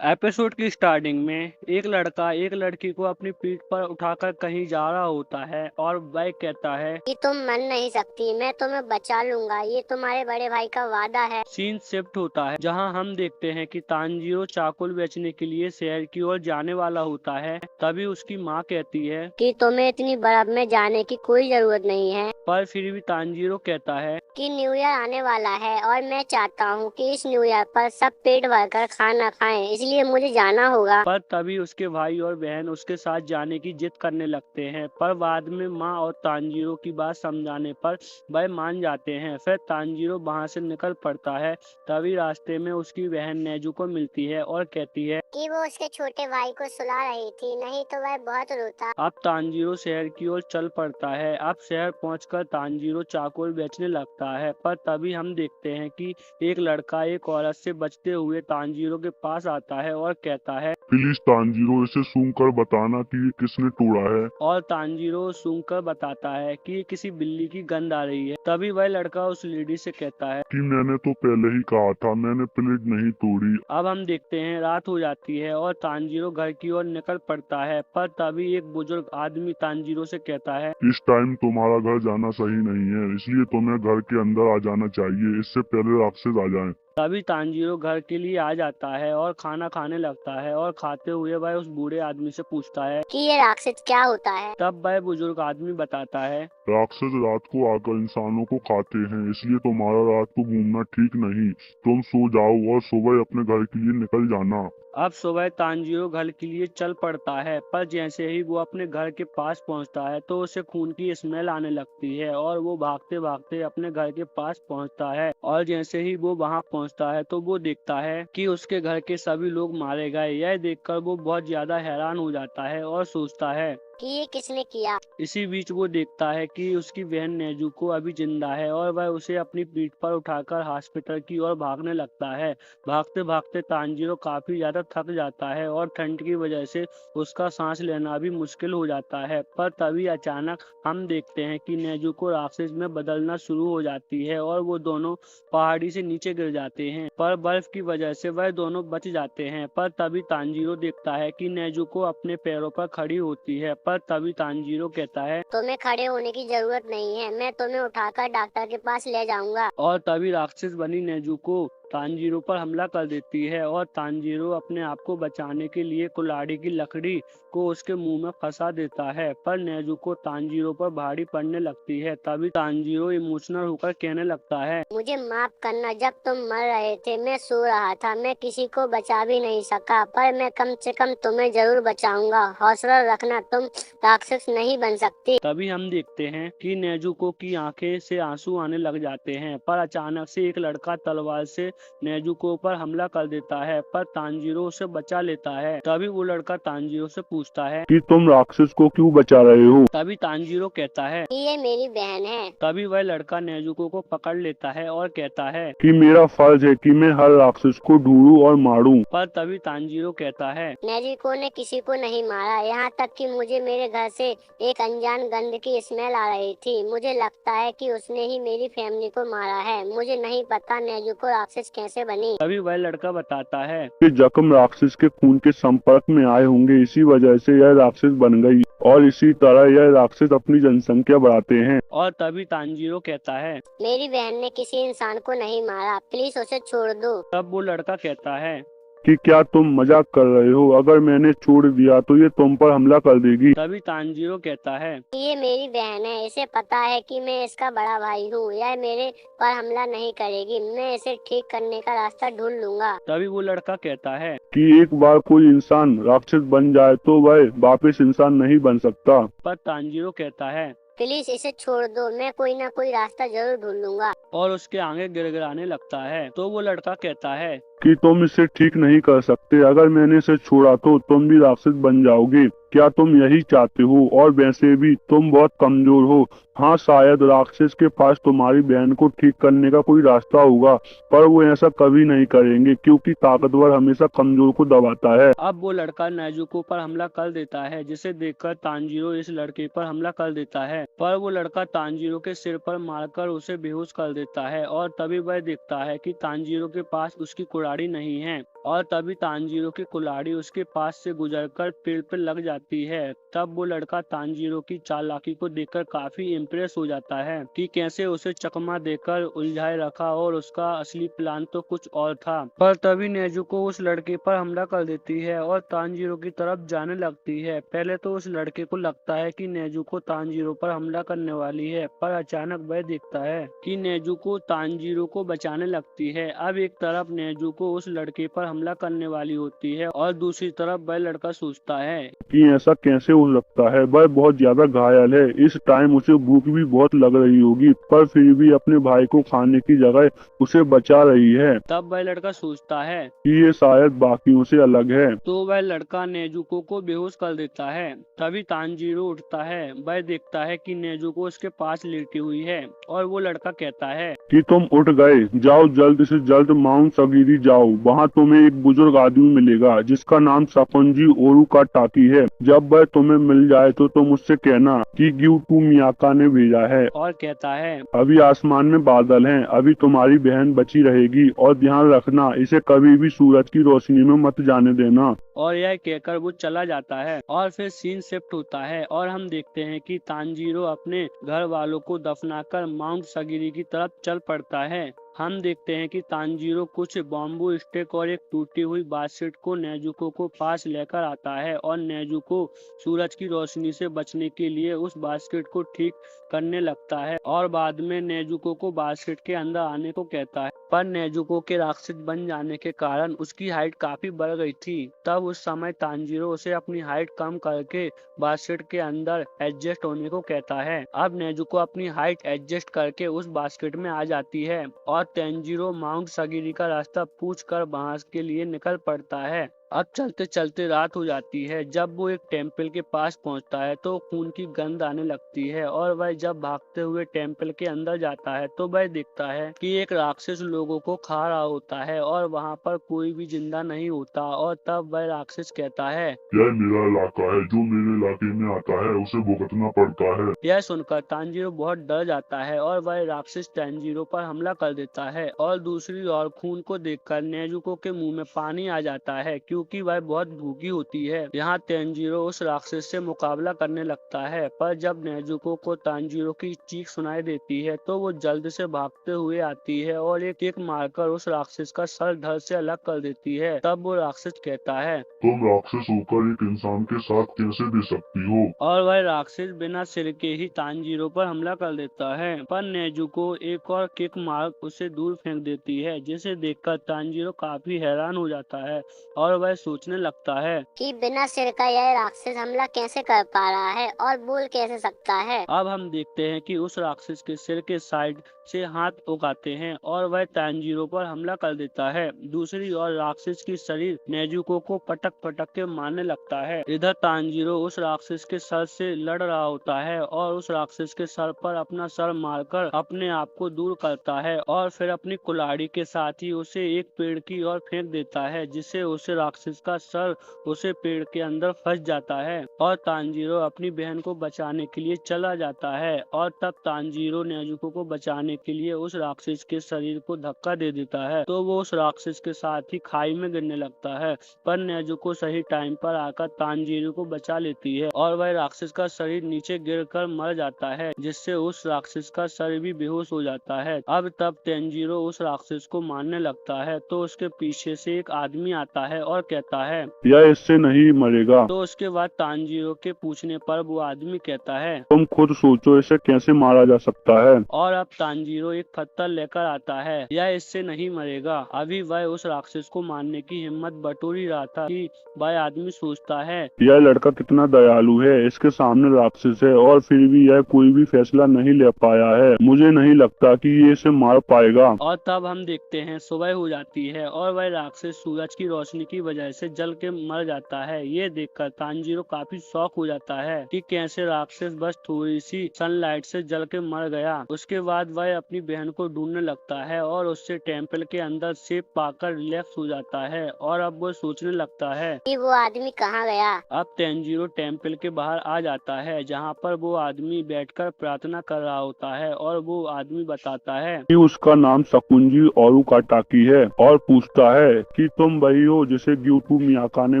Episode की starting में एक लड़का एक लड़की को अपनी पीठ पर उठाकर कहीं जा रहा होता है और वह कहता है कि तुम मर नहीं सकती, मैं तुम्हें बचा लूंगा, ये तुम्हारे बड़े भाई का वादा है। सीन शिफ्ट होता है जहां हम देखते हैं कि तानजीरो चाकुल बेचने के लिए शहर की ओर जाने वाला होता है। तभी उसकी माँ कहती है कि तुम्हें इतनी बर्फ में जाने की कोई जरूरत नहीं है, पर फिर भी तानजीरो कहता है कि न्यू ईयर आने वाला है और मैं चाहता हूँ कि इस न्यू ईयर पर सब पेट भरकर खाना खाएं, इसलिए मुझे जाना होगा। पर तभी उसके भाई और बहन उसके साथ जाने की जिद करने लगते हैं। पर बाद में माँ और तानजीरो की बात समझाने पर वह मान जाते हैं। फिर तानजीरो वहाँ से निकल पड़ता है। तभी रास्ते में उसकी बहन नेजू को मिलती है और कहती है कि वो उसके छोटे भाई को सुला रही थी, नहीं तो वह बहुत रोता। अब तानजीरो शहर की ओर चल पड़ता है। अब शहर पहुंचकर तानजीरो चाकुल बेचने लगता है। पर तभी हम देखते हैं कि एक लड़का एक औरत से बचते हुए तानजीरो के पास आता है और कहता है प्लीज तानजीरो, इसे सूंघ कर बताना कि ये किसने तोड़ा है। और तानजीरो सूंघकर बताता है कि ये किसी बिल्ली की गंध आ रही है। तभी वह लड़का उस लेडी से कहता है कि मैंने तो पहले ही कहा था, मैंने प्लेट नहीं तोड़ी। अब हम देखते हैं रात हो जाती है और तानजीरो घर की ओर निकल पड़ता है। पर तभी एक बुजुर्ग आदमी तानजीरो से कहता है इस टाइम तुम्हारा घर जाना सही नहीं है, इसलिए तुम्हें घर के अंदर आ जाना चाहिए, इससे पहले राक्षस आ जाएं। तभी तानजीरो घर के लिए आ जाता है और खाना खाने लगता है और खाते हुए वह उस बूढ़े आदमी से पूछता है कि ये राक्षस क्या होता है। तब वह बुजुर्ग आदमी बताता है राक्षस रात को आकर इंसानों को खाते हैं, इसलिए तुम्हारा रात को घूमना ठीक नहीं। तुम सो जाओ और सुबह अपने घर के लिए निकल जाना। अब सुबह तानजीरो घर के लिए चल पड़ता है। पर जैसे ही वो अपने घर के पास पहुंचता है तो उसे खून की स्मेल आने लगती है और वो भागते भागते अपने घर के पास पहुंचता है। और जैसे ही वो वहां पहुंचता है तो वो देखता है कि उसके घर के सभी लोग मारे गए। यह देखकर वो बहुत ज्यादा हैरान हो जाता है और सोचता है कि ये किसने किया। इसी बीच वो देखता है कि उसकी बहन नेजुको अभी जिंदा है और वह उसे अपनी पीठ पर उठाकर हॉस्पिटल की ओर भागने लगता है। भागते भागते तानजीरो काफी ज्यादा थक जाता है और ठंड की वजह से उसका सांस लेना भी मुश्किल हो जाता है। पर तभी अचानक हम देखते हैं कि नेजुको राक्षस में बदलना शुरू हो जाती है और वो दोनों पहाड़ी से नीचे गिर जाते हैं। पर बर्फ की वजह से वह दोनों बच जाते हैं। पर तभी तानजीरो देखता है कि नेजुको अपने पैरों पर खड़ी होती है। पर तभी तानजीरो कहता है तुम्हें खड़े होने की जरूरत नहीं है, मैं तुम्हें उठाकर डॉक्टर के पास ले जाऊंगा। और तभी राक्षस बनी नेजुको तानजीरो पर हमला कर देती है और तानजीरो अपने आप को बचाने के लिए कुल्हाड़ी की लकड़ी को उसके मुंह में फंसा देता है। पर नेजुको तानजीरो पर भारी पड़ने लगती है। तभी तानजीरो इमोशनल होकर कहने लगता है मुझे माफ करना, जब तुम मर रहे थे मैं सो रहा था, मैं किसी को बचा भी नहीं सका, पर मैं कम से कम तुम्हें जरूर बचाऊंगा। हौसला रखना, तुम राक्षस नहीं बन सकती। तभी हम देखते हैं कि नेजुको की आंखें से आंसू आने लग जाते हैं। पर अचानक से एक लड़का तलवार से नेजुको पर हमला कर देता है। पर तानजीरो उसे बचा लेता है। तभी वो लड़का तानजीरो से पूछता है कि तुम राक्षस को क्यों बचा रहे हो। तभी तानजीरो कहता है कि ये मेरी बहन है। तभी वह लड़का नेजुको को पकड़ लेता है और कहता है कि मेरा फर्ज है कि मैं हर राक्षस को ढूंढूं और मारूं। पर तभी तानजीरो कहता है नेजिको ने किसी को नहीं मारा, यहाँ तक कि मुझे मेरे घर से एक अनजान गंध की स्मेल आ रही थी। मुझे लगता है कि उसने ही मेरी फैमिली को मारा है। मुझे नहीं पता नेजुको राक्षस कैसे बनी। तभी वह लड़का बताता है कि जख्म राक्षस के खून के संपर्क में आए होंगे, इसी वजह से यह राक्षस बन गई और इसी तरह यह राक्षस अपनी जनसंख्या बढ़ाते हैं। और तभी तानजीरो कहता है मेरी बहन ने किसी इंसान को नहीं मारा, प्लीज उसे छोड़ दो। तब वो लड़का कहता है कि क्या तुम मजाक कर रहे हो, अगर मैंने छोड़ दिया तो ये तुम पर हमला कर देगी। तभी तानजीरो कहता है कि ये मेरी बहन है, इसे पता है कि मैं इसका बड़ा भाई हूँ, यह मेरे पर हमला नहीं करेगी, मैं इसे ठीक करने का रास्ता ढूंढ लूंगा। तभी वो लड़का कहता है कि एक बार कोई इंसान राक्षस बन जाए तो वह वापस इंसान नहीं बन सकता। पर तानजीरो कहता है प्लीज इसे छोड़ दो, मैं कोई ना कोई रास्ता जरूर ढूंढ लूंगा। और उसके आगे गिड़गिड़ाने लगता है। तो वो लड़का कहता है कि तुम इसे ठीक नहीं कर सकते, अगर मैंने इसे छोड़ा तो तुम भी राक्षस बन जाओगे। क्या तुम यही चाहते हो? और वैसे भी तुम बहुत कमजोर हो। हाँ, शायद राक्षस के पास तुम्हारी बहन को ठीक करने का कोई रास्ता होगा, पर वो ऐसा कभी नहीं करेंगे क्योंकि ताकतवर हमेशा कमजोर को दबाता है। अब वो लड़का नेजुको पर हमला कर देता है, जिसे देखकर तानजीरो इस लड़के पर हमला कर देता है। पर वो लड़का तानजीरो के सिर पर मारकर उसे बेहोश कर देता है और तभी वह देखता है कि तानजीरो के पास उसकी कुल्हाड़ी नहीं है। और तभी तांजीरो की कुल्हाड़ी उसके पास से गुजरकर पेड़ पर लग जाती है। तब वो लड़का तांजीरो की चालाकी को देखकर काफी इम्प्रेस हो जाता है कि कैसे उसे चकमा देकर उलझाए रखा और उसका असली प्लान तो कुछ और था। पर तभी नेजुको उस लड़के पर हमला कर देती है और तांजीरो की तरफ जाने लगती है। पहले तो उस लड़के को लगता है कि नेजुको तांजीरो पर हमला करने वाली है, पर अचानक वह देखता है कि नेजुको तांजीरो को बचाने लगती है। अब एक तरफ नेजुको उस लड़के पर हमला करने वाली होती है और दूसरी तरफ वह लड़का सोचता है कि ऐसा कैसे हो सकता है, वह बहुत ज्यादा घायल है। इस टाइम उसे भूख भी बहुत लग रही होगी, पर फिर भी अपने भाई को खाने की जगह उसे बचा रही है तब वह लड़का सोचता है कि ये शायद बाकियों से अलग है। तो वह लड़का नेजुको को बेहोश कर देता है। तभी तांजीरो उठता है, वह देखता है कि नेजुको उसके पास लेटी हुई है और वो लड़का कहता है कि तुम उठ गए, जाओ जल्द से जल्द माउंट सगीरी जाओ। वहाँ तुम्हें एक बुजुर्ग आदमी मिलेगा जिसका नाम सकोंजी ओरू का टाकी है। जब वह तुम्हें मिल जाए तो तुम उससे कहना कि ग्यूटू मियाका ने भेजा है। और कहता है अभी आसमान में बादल हैं, अभी तुम्हारी बहन बची रहेगी और ध्यान रखना इसे कभी भी सूरज की रोशनी में मत जाने देना। और यह कहकर वो चला जाता है। और फिर सीन शिफ्ट होता है और हम देखते हैं कि तांजीरो अपने घर वालों को दफनाकर माउंट सगीरी की तरफ चल पड़ता है। हम देखते हैं कि तांजीरो कुछ बॉम्बू स्टिक और एक टूटी हुई बास्केट को नेजुको को पास लेकर आता है और नेजुको सूरज की रोशनी से बचने के लिए उस बास्केट को ठीक करने लगता है और बाद में नेजुको को बास्केट के अंदर आने को कहता है। पर नेजुको के राक्षस बन जाने के कारण उसकी हाइट काफी बढ़ गई थी। तब उस समय तांजीरो उसे अपनी हाइट कम करके बास्केट के अंदर एडजस्ट होने को कहता है। अब नेजुको अपनी हाइट एडजस्ट करके उस बास्केट में आ जाती है और तांजीरो माउंट सगीरी का रास्ता पूछकर वहां के लिए निकल पड़ता है। अब चलते चलते रात हो जाती है। जब वो एक टेम्पल के पास पहुंचता है तो खून की गंध आने लगती है और वह जब भागते हुए टेम्पल के अंदर जाता है तो वह देखता है कि एक राक्षस लोगों को खा रहा होता है और वहां पर कोई भी जिंदा नहीं होता। और तब वह राक्षस कहता है यह मेरा इलाका है, जो मेरे इलाके में आता है उसे भुगतना पड़ता है। यह सुनकर तांजीरो बहुत डर जाता है और वह राक्षस तांजीरो पर हमला कर देता है। और दूसरी ओर खून को देखकर नेजुको के मुंह में पानी आ जाता है क्योंकि वह बहुत भूखी होती है। यहाँ तांजीरो उस राक्षस से मुकाबला करने लगता है, पर जब नेजुको को तांजीरो की चीख सुनाई देती है तो वो जल्द से भागते हुए आती है और एक किक मारकर उस राक्षस का सर धड़ से अलग कर देती है। तब वो राक्षस कहता है तुम राक्षस होकर एक इंसान के साथ कैसे दे सकती हो? और वह राक्षस बिना सिर के ही तांजीरो पर हमला कर देता है। पर नेजुको एक और किक मार उसे दूर फेंक देती है, जिसे देखकर तांजीरो काफी हैरान हो जाता है और वह सोचने लगता है कि बिना सिर का यह राक्षस हमला कैसे कर पा रहा है और बोल कैसे सकता है। अब हम देखते हैं कि उस राक्षस के सिर के साइड से हाथ उगाते हैं और वह तांजीरो पर हमला कर देता है। दूसरी ओर राक्षस की शरीर नेजुको को पटक पटक के मारने लगता है। इधर तांजीरो उस राक्षस के सर से लड़ रहा होता है और उस राक्षस के सर पर अपना सर मारकर अपने आप को दूर करता है और फिर अपनी कुल्हाड़ी के साथ ही उसे एक पेड़ की ओर फेंक देता है, जिससे उसे राक्षस का सर उसे पेड़ के अंदर फंस जाता है और तांजीरो अपनी बहन को बचाने के लिए चला जाता है। और तब तांजीरो नेजुको को बचाने के लिए उस राक्षस के शरीर को धक्का दे देता है तो वो उस राक्षस के साथ ही खाई में गिरने लगता है। पर नेजुको सही टाइम पर आकर तांजीरो को बचा लेती है और वह राक्षस का शरीर नीचे गिरकर मर जाता है, जिससे उस राक्षस का शरीर भी बेहोश हो जाता है। अब तब तांजीरो उस राक्षस को मारने लगता है तो उसके पीछे से एक आदमी आता है और कहता है यह इससे नहीं मरेगा। तो उसके बाद तांजीरो के पूछने पर वो आदमी कहता है तुम खुद सोचो इसे कैसे मारा जा सकता है। और अब तांजीरो एक पत्थर लेकर आता है। यह इससे नहीं मरेगा। अभी वह उस राक्षस को मारने की हिम्मत बटोर ही रहा था कि वह आदमी सोचता है यह लड़का कितना दयालु है, इसके सामने राक्षस है और फिर भी यह कोई भी फैसला नहीं ले पाया है। मुझे नहीं लगता कि ये इसे मार पाएगा। और तब हम देखते हैं सुबह हो जाती है और वह राक्षस सूरज की रोशनी की वजह वजह से जल के मर जाता है। ये देखकर तांजीरो काफी शॉक हो जाता है कि कैसे राक्षस बस थोड़ी सी सनलाइट से जल के मर गया। उसके बाद वह अपनी बहन को ढूंढने लगता है और उससे टेम्पल के अंदर सेब पाकर रिलैक्स हो जाता है और अब वो सोचने लगता है कि वो आदमी कहाँ गया। अब तेंजीरो टेम्पल के बाहर आ जाता है जहाँ पर वो आदमी बैठकर प्रार्थना कर रहा होता है और वो आदमी बताता है कि उसका नाम शकुंजी ओरुकाटाकी है और पूछता है कि तुम वही हो जिसे ग्यूटू मियाका ने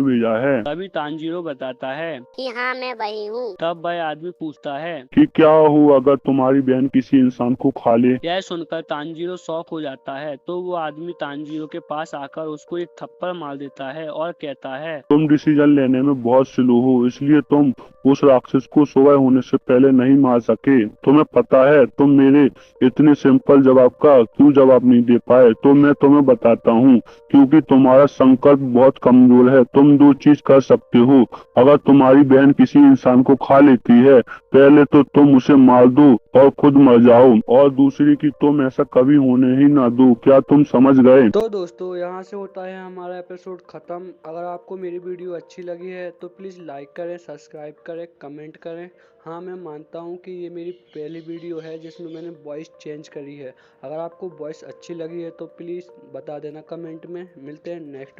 भेजा है। तभी तांजीरो बताता है। कि हाँ मैं वही हूँ। तब वह आदमी पूछता है कि क्या हो अगर तुम्हारी बहन किसी इंसान को खा ले। यह सुनकर तांजीरो शॉक हो जाता है तो वो आदमी तांजीरो के पास आकर उसको एक थप्पड़ मार देता है और कहता है तुम डिसीजन लेने में बहुत स्लो हो, इसलिए तुम उस राक्षस को सुबह होने से पहले नहीं मार सके। तुम्हें पता है तुम मेरे इतने सिंपल जवाब का क्यों जवाब नहीं दे पाए? तो मैं तुम्हें बताता हूँ, क्योंकि तुम्हारा संकल्प बहुत कमजोर है। तुम दो चीज कर सकते हो, अगर तुम्हारी बहन किसी इंसान को खा लेती है, पहले तो तुम उसे मार दो और खुद मर जाओ, और दूसरी कि तुम ऐसा कभी होने ही ना दो। क्या तुम समझ गए? तो दोस्तों यहाँ से होता है हमारा एपिसोड खत्म। अगर आपको मेरी वीडियो अच्छी लगी है तो प्लीज़ लाइक करें, सब्सक्राइब करें, कमेंट करें। हाँ मैं मानता हूँ कि ये मेरी पहली वीडियो है जिसमें मैंने वॉइस चेंज करी है। अगर आपको वॉइस अच्छी लगी है तो प्लीज़ बता देना कमेंट में। मिलते हैं नेक्स्ट